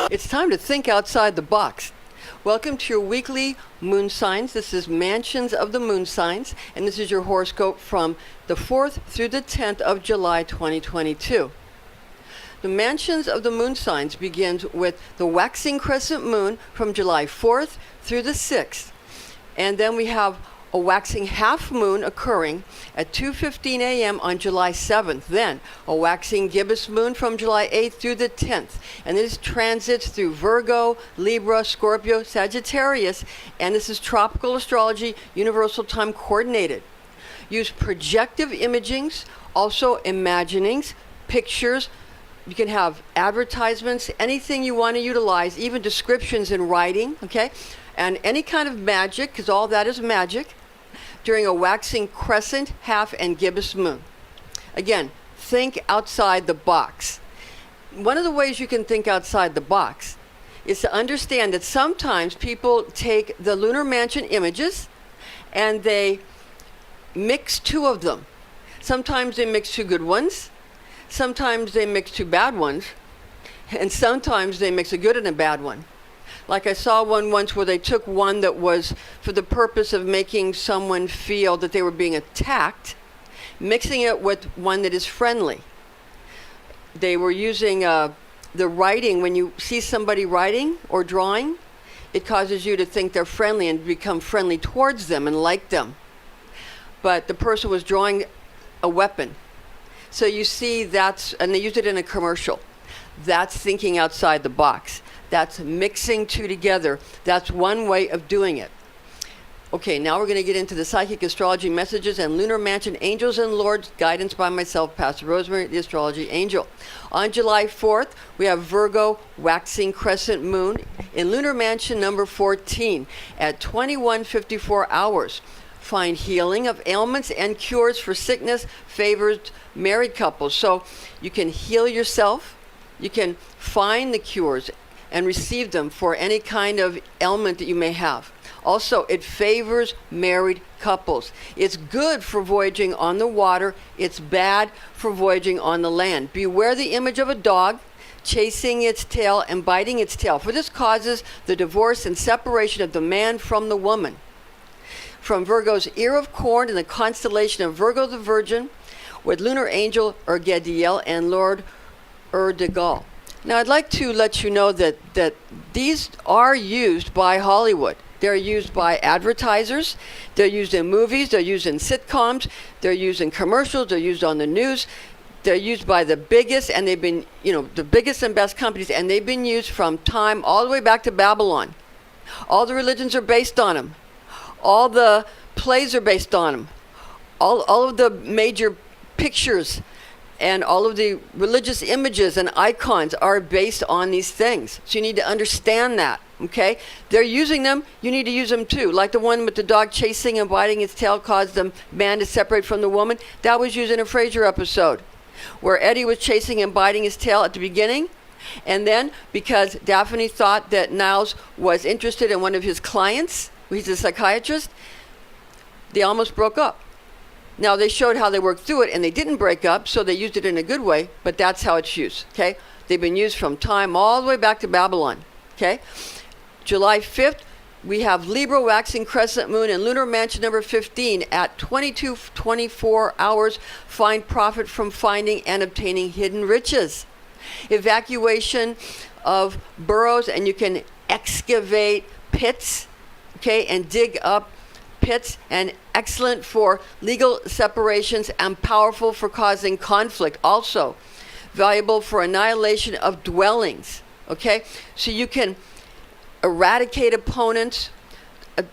It's time to think outside the box. Welcome to your weekly moon signs. This is Mansions of the Moon Signs, and this is your horoscope from the 4th through the 10th of July 2022. The Mansions of the Moon Signs begins with the waxing crescent moon from July 4th through the 6th. And then we have a waxing half moon occurring at 2:15 a.m. on July 7th. Then a waxing gibbous moon from July 8th through the 10th. And this transits through Virgo, Libra, Scorpio, Sagittarius, and this is tropical astrology, universal time coordinated. Use projective imagings, also imaginings, pictures. You can have advertisements, anything you want to utilize, even descriptions in writing, okay? And any kind of magic, because all that is magic, during a waxing crescent, half, and gibbous moon. Again, think outside the box. One of the ways you can think outside the box is to understand that sometimes people take the lunar mansion images and they mix two of them. Sometimes they mix two good ones, sometimes they mix two bad ones, and sometimes they mix a good and a bad one. Like I saw one once where they took one that was for the purpose of making someone feel that they were being attacked, mixing it with one that is friendly. They were using the writing. When you see somebody writing or drawing, it causes you to think they're friendly and become friendly towards them and like them. But the person was drawing a weapon. So you see and they used it in a commercial. That's thinking outside the box. That's mixing two together. That's one way of doing it. Okay, now we're going to get into the psychic astrology messages and lunar mansion angels and lords, guidance by myself, Pastor Rosemary, the Astrology Angel. On July 4th, we have Virgo waxing crescent moon in lunar mansion number 14 at 21:54 hours. Find healing of ailments and cures for sickness, favors married couples. So you can heal yourself. You can find the cures and receive them for any kind of ailment that you may have. Also, it favors married couples. It's good for voyaging on the water. It's bad for voyaging on the land. Beware the image of a dog chasing its tail and biting its tail, for this causes the divorce and separation of the man from the woman. From Virgo's ear of corn in the constellation of Virgo the Virgin, with lunar angel Urgediel and Lord Urdegal. Now, I'd like to let you know that these are used by Hollywood. They're used by advertisers. They're used in movies. They're used in sitcoms. They're used in commercials. They're used on the news. They're used by the biggest, and they've been, the biggest and best companies, and they've been used from time all the way back to Babylon. All the religions are based on them. All the plays are based on them. All of the major pictures and all of the religious images and icons are based on these things. So you need to understand that, okay? They're using them, you need to use them too. Like the one with the dog chasing and biting its tail caused the man to separate from the woman. That was used in a Frasier episode, where Eddie was chasing and biting his tail at the beginning. And then, because Daphne thought that Niles was interested in one of his clients, he's a psychiatrist, they almost broke up. Now, they showed how they worked through it, and they didn't break up, so they used it in a good way, but that's how it's used, okay? They've been used from time all the way back to Babylon, okay? July 5th, we have Libra waxing crescent moon in lunar mansion number 15 at 22:24 hours. Find profit from finding and obtaining hidden riches. Evacuation of burrows, and you can excavate pits, okay, and dig up pits, and excellent for legal separations and powerful for causing conflict. Also valuable for annihilation of dwellings, okay? So you can eradicate opponents,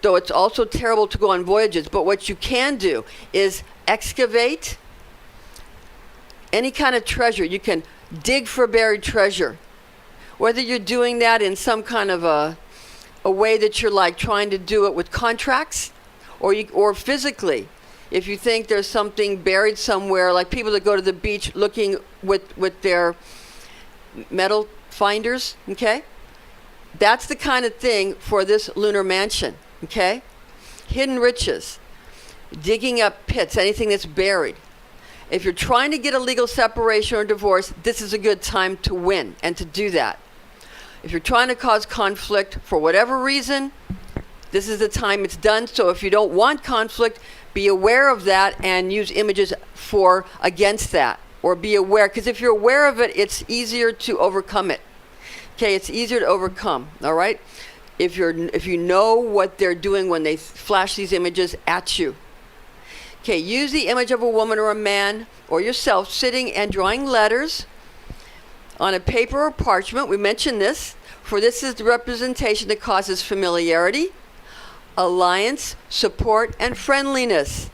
though it's also terrible to go on voyages. But what you can do is excavate any kind of treasure. You can dig for buried treasure. Whether you're doing that in some kind of a way that you're like trying to do it with contracts, or physically, if you think there's something buried somewhere, like people that go to the beach looking with their metal finders, okay? That's the kind of thing for this lunar mansion, okay? Hidden riches, digging up pits, anything that's buried. If you're trying to get a legal separation or divorce, this is a good time to win and to do that. If you're trying to cause conflict for whatever reason, this is the time it's done. So if you don't want conflict, be aware of that and use images for against that, or be aware, because if you're aware of it, it's easier to overcome it. Okay, it's easier to overcome, all right? If you know what they're doing when they flash these images at you. Okay, use the image of a woman or a man or yourself sitting and drawing letters on a paper or parchment. We mentioned this, for this is the representation that causes familiarity, alliance, support, and friendliness.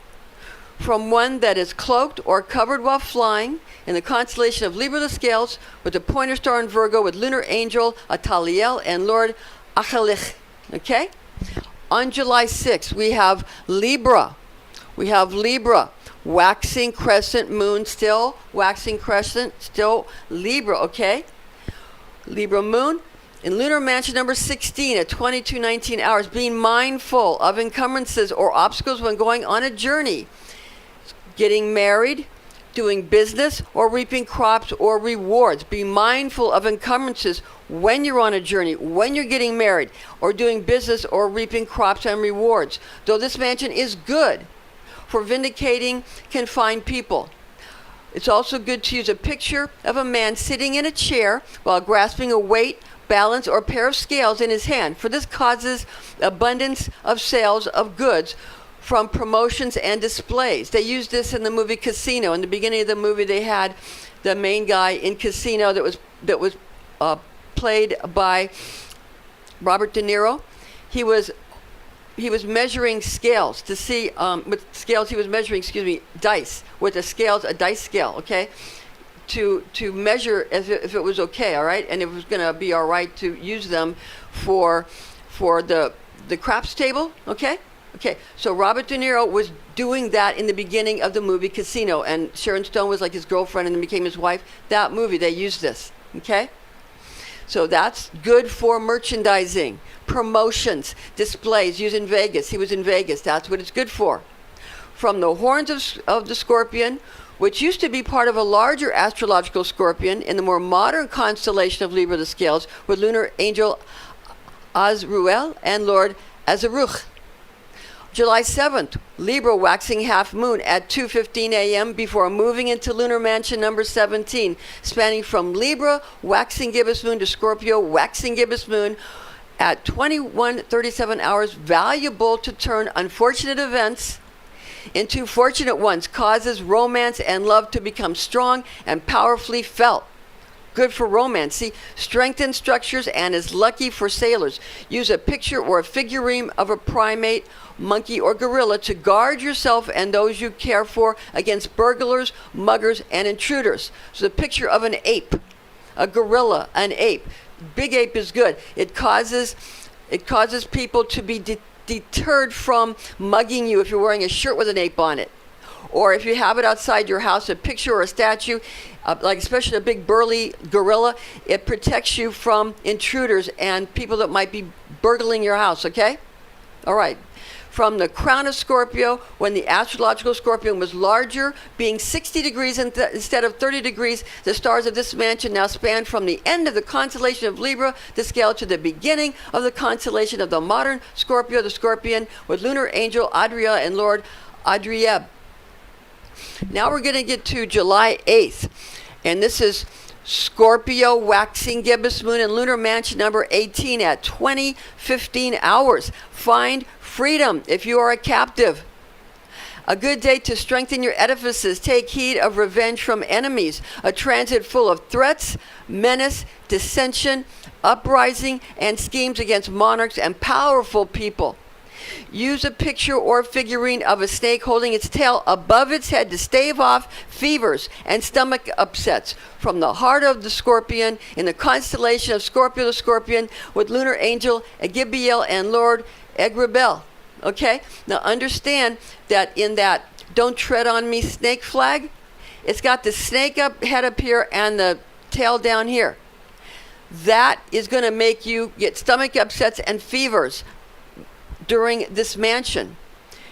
From one that is cloaked or covered while flying in the constellation of Libra the Scales, with the pointer star in Virgo, with lunar angel Ataliel and Lord Achalich. Okay? On July 6th, we have Libra. We have Libra. Waxing crescent moon still. Waxing crescent still. Libra, okay? Libra moon. In lunar mansion number 16 at 22:19 hours, being mindful of encumbrances or obstacles when going on a journey. Getting married, doing business, or reaping crops or rewards. Be mindful of encumbrances when you're on a journey, when you're getting married, or doing business or reaping crops and rewards. Though this mansion is good for vindicating confined people. It's also good to use a picture of a man sitting in a chair while grasping a weight, balance, or pair of scales in his hand, for this causes abundance of sales of goods from promotions and displays. They used this in the movie Casino. In the beginning of the movie, they had the main guy in Casino that was played by Robert De Niro. He was measuring scales to see with scales. He was measuring, dice with the scales, a dice scale. Okay, to measure if it was okay. All right, and it was going to be all right to use them for the craps table. Okay. Okay, so Robert De Niro was doing that in the beginning of the movie Casino, and Sharon Stone was like his girlfriend and then became his wife. That movie, they used this, okay? So that's good for merchandising, promotions, displays, used in Vegas. He was in Vegas. That's what it's good for. From the horns of the scorpion, which used to be part of a larger astrological scorpion in the more modern constellation of Libra the Scales, with lunar angel Azruel and Lord Azaruch. July 7th, Libra waxing half moon at 2:15 a.m. before moving into lunar mansion number 17, spanning from Libra waxing gibbous moon to Scorpio waxing gibbous moon at 21:37 hours, valuable to turn unfortunate events into fortunate ones, causes romance and love to become strong and powerfully felt. Good for romance. See, strengthens structures and is lucky for sailors. Use a picture or a figurine of a primate, monkey, or gorilla to guard yourself and those you care for against burglars, muggers, and intruders. So the picture of an ape, a gorilla, an ape. Big ape is good. It causes people to be deterred from mugging you if you're wearing a shirt with an ape on it. Or if you have it outside your house, a picture or a statue, like especially a big burly gorilla, it protects you from intruders and people that might be burgling your house, okay? All right. From the crown of Scorpio, when the astrological scorpion was larger, being 60 degrees instead of 30 degrees, the stars of this mansion now span from the end of the constellation of Libra, the scale, to the beginning of the constellation of the modern Scorpio, the scorpion, with lunar angel Adria and Lord Adrieb. Now we're going to get to July 8th, and this is Scorpio waxing gibbous moon in lunar mansion number 18 at 20:15 hours. Find freedom if you are a captive. A good day to strengthen your edifices. Take heed of revenge from enemies. A transit full of threats, menace, dissension, uprising, and schemes against monarchs and powerful people. Use a picture or figurine of a snake holding its tail above its head to stave off fevers and stomach upsets. From the heart of the scorpion, in the constellation of Scorpio the scorpion, with lunar angel Gibiel and Lord Egrabel. Okay? Now understand that in that "don't tread on me" snake flag, it's got the snake head up here and the tail down here. That is going to make you get stomach upsets and fevers during this mansion.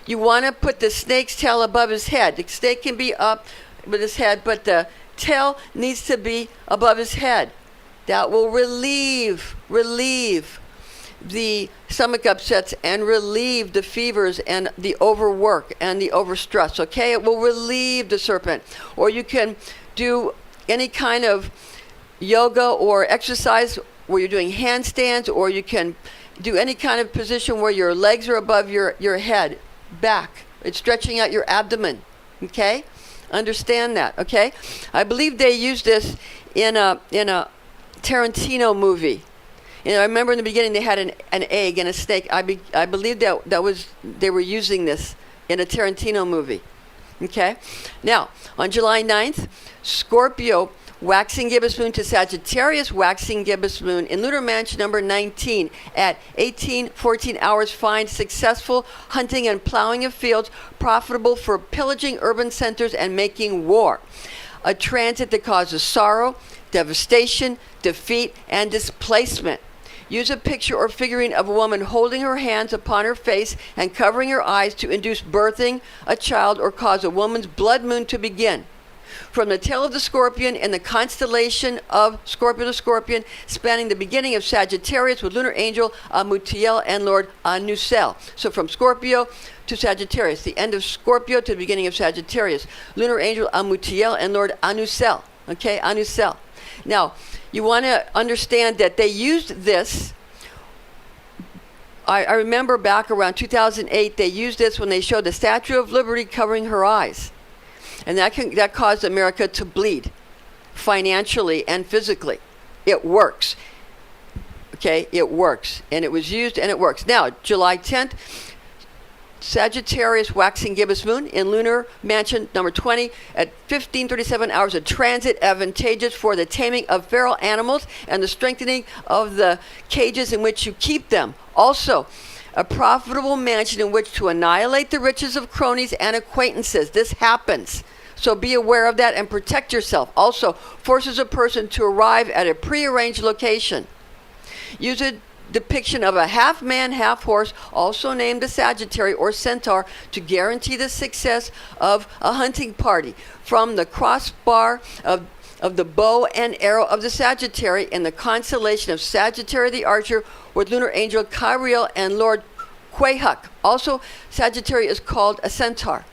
You want to put the snake's tail above his head. The snake can be up with his head, but the tail needs to be above his head. that will relieve the stomach upsets and relieve the fevers and the overwork and the overstress, okay? It will relieve the serpent. Or you can do any kind of yoga or exercise where you're doing handstands, or you can do any kind of position where your legs are above your head, back. It's stretching out your abdomen, okay? Understand that, okay? I believe they used this in a Tarantino movie. You know, I remember in the beginning they had an egg and a snake. I believe they were using this in a Tarantino movie. Okay? Now, on July 9th, Scorpio waxing gibbous moon to Sagittarius waxing gibbous moon in lunar mansion number 19 at 14 hours finds successful hunting and plowing of fields, profitable for pillaging urban centers and making war. A transit that causes sorrow, devastation, defeat, and displacement. Use a picture or figurine of a woman holding her hands upon her face and covering her eyes to induce birthing a child or cause a woman's blood moon to begin. From the tail of the scorpion in the constellation of Scorpio to Scorpion, spanning the beginning of Sagittarius with lunar angel Amutiel and Lord Anusel. So from Scorpio to Sagittarius, the end of Scorpio to the beginning of Sagittarius, lunar angel Amutiel and Lord Anusel. Okay, Anusel. Now, you want to understand that they used this. I remember back around 2008, they used this when they showed the Statue of Liberty covering her eyes. And that caused America to bleed financially and physically. It works. Okay, it works. And it was used and it works. Now, July 10th, Sagittarius waxing gibbous moon in lunar mansion number 20 at 1537 hours of transit, advantageous for the taming of feral animals and the strengthening of the cages in which you keep them. Also, a profitable mansion in which to annihilate the riches of cronies and acquaintances. This happens. So be aware of that and protect yourself. Also, forces a person to arrive at a prearranged location. Use a depiction of a half man, half horse, also named a Sagittarius or Centaur, to guarantee the success of a hunting party. From the crossbar of the bow and arrow of the Sagittarius in the constellation of Sagittarius the Archer with lunar angel Kyriel and Lord Quahuk. Also, Sagittarius is called a Centaur.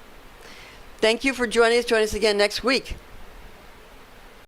Thank you for joining us. Join us again next week.